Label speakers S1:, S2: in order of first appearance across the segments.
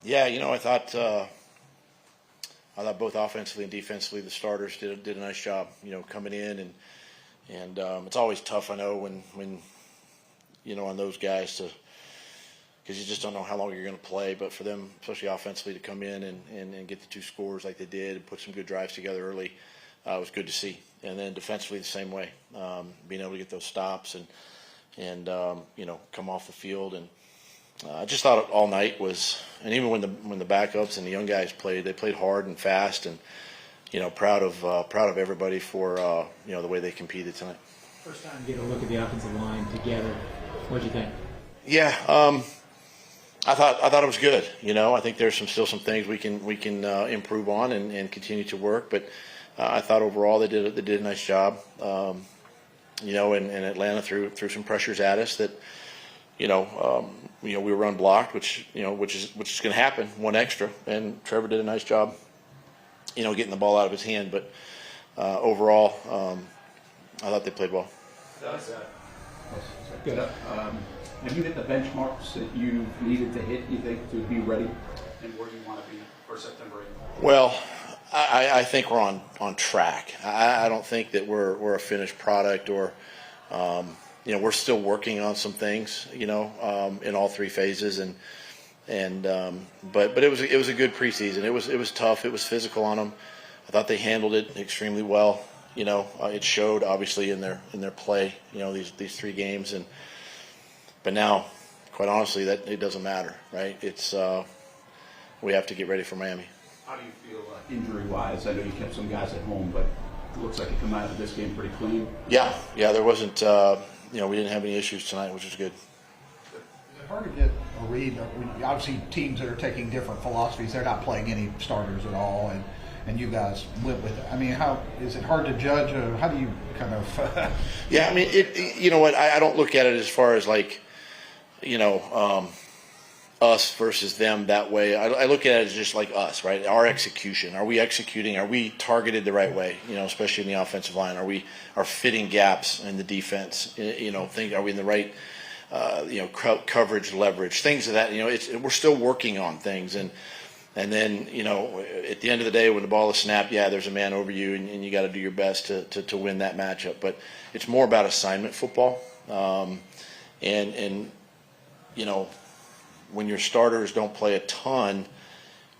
S1: Yeah, I thought both offensively and defensively the starters did a nice job. Coming in and it's always tough. I know when on those guys to because you just don't know how long you're going to play. But for them, especially offensively, to come in and get the two scores like they did and put some good drives together early, was good to see. And then defensively the same way, being able to get those stops and come off the field. And I just thought all night was, and even when the backups and the young guys played, they played hard and fast, and proud of everybody for the way they competed tonight.
S2: First time to get a look at the offensive line together. What'd you think?
S1: Yeah, I thought it was good. I think there's still some things we can improve on and continue to work, but I thought overall they did a nice job. And Atlanta threw some pressures at us that. We were unblocked, which is going to happen, one extra, and Trevor did a nice job, getting the ball out of his hand. But overall, I thought they played well.
S3: Good. Have you hit the benchmarks that you needed to hit, you think, to be ready and where you want to be for September 8th?
S1: Well, I think we're on track. I don't think that we're a finished product or. We're still working on some things, in all three phases, but it was a good preseason. It was tough. It was physical on them. I thought they handled it extremely well. It showed obviously in their play. These 3 games, but now, quite honestly, that it doesn't matter, right? It's we have to get ready for Miami.
S3: How do you feel injury-wise? I know you kept some guys at home, but it looks like you come out of this game pretty clean.
S1: Yeah. There wasn't. We didn't have any issues tonight, which was good.
S4: Is it hard to get a read? Obviously, teams that are taking different philosophies, they're not playing any starters at all, and you guys went with it. I mean, how is it hard to judge? How do you kind of?
S1: Yeah, I mean, you know what? I don't look at it as far as like, us versus them that way. I look at it as just like us, right? Our execution. Are we executing? Are we targeted the right way? Especially in the offensive line. Are fitting gaps in the defense? Are we in the right, coverage, leverage, things of that. We're still working on things, and then at the end of the day, when the ball is snapped, yeah, there's a man over you, and you got to do your best to win that matchup. But it's more about assignment football, and when your starters don't play a ton,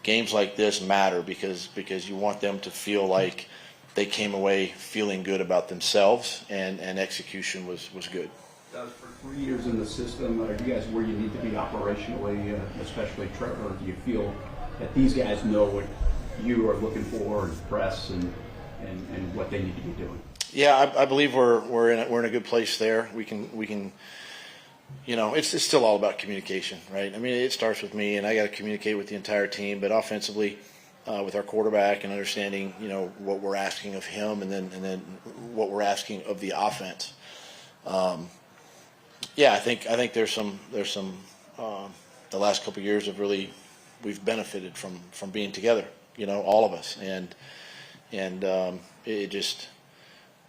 S1: games like this matter because you want them to feel like they came away feeling good about themselves, and execution was good.
S3: Doug, for 3 years in the system, are you guys where you need to be operationally, especially Trevor? Or do you feel that these guys know what you are looking for and press and what they need to be doing?
S1: Yeah, I believe we're in a good place there. We can. It's still all about communication, right? I mean, it starts with me, and I got to communicate with the entire team. But offensively, with our quarterback and understanding, what we're asking of him, and then what we're asking of the offense. I think there's some. The last couple of years have really, we've benefited from being together. All of us, and it just,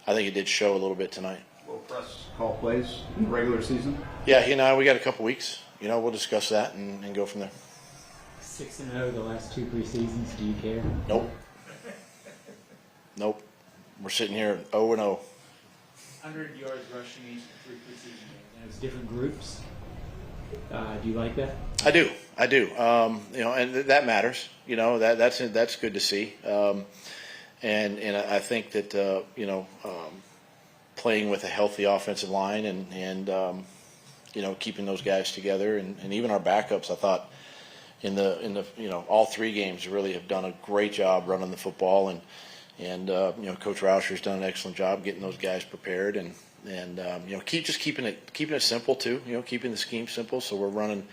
S1: I think it did show a little bit tonight.
S3: Will press call plays in the regular season?
S1: Yeah, we got a couple weeks. We'll discuss that and go from there.
S2: 6-0 the last 2 preseasons. Do you care?
S1: Nope. We're sitting here 0-0.
S2: 100 yards rushing each 3 preseason games. And it was different groups. Do you like that?
S1: I do. And that matters. That's good to see. And I think that playing with a healthy offensive line and keeping those guys together and even our backups, I thought in the all 3 games really have done a great job running the football, and Coach Rauscher's done an excellent job getting those guys prepared and keeping it simple too, keeping the scheme simple, so we're running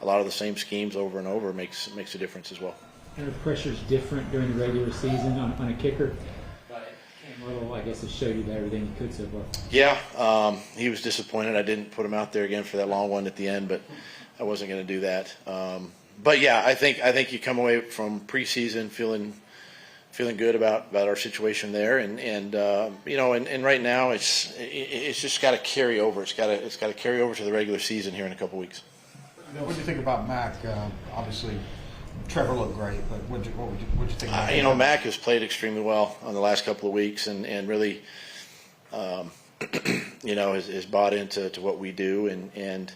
S1: a lot of the same schemes over and over makes a difference as well.
S2: And the pressure's different during the regular season on a kicker. Little, I guess it showed you everything you could so far.
S1: Yeah, he was disappointed. I didn't put him out there again for that long one at the end, but I wasn't going to do that. But yeah, I think you come away from preseason feeling good about our situation there, and right now it's just got to carry over. It's got to carry over to the regular season here in a couple weeks.
S4: What do you think about Mac? Obviously, Trevor looked great, but what'd you think? About
S1: You know, Mac has played extremely well on the last couple of weeks, and really, you know, has bought into what we do, and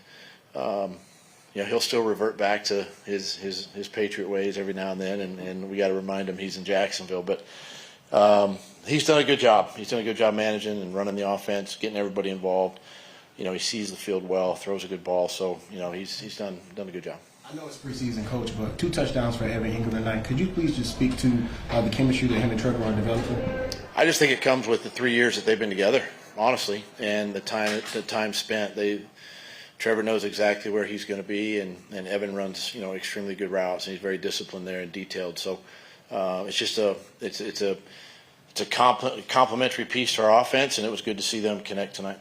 S1: you know, he'll still revert back to his Patriot ways every now and then, and we got to remind him he's in Jacksonville, but he's done a good job. He's done a good job managing and running the offense, getting everybody involved. You know, he sees the field well, throws a good ball, so you know he's done a good job.
S5: I know it's preseason, Coach, but 2 touchdowns for Evan Ingram tonight. Could you please just speak to the chemistry that him and Trevor are developing?
S1: I just think it comes with the 3 years that they've been together, honestly, and the time spent. Trevor knows exactly where he's going to be, and Evan runs, you know, extremely good routes, and he's very disciplined there and detailed. So it's just a complementary piece to our offense, and it was good to see them connect tonight.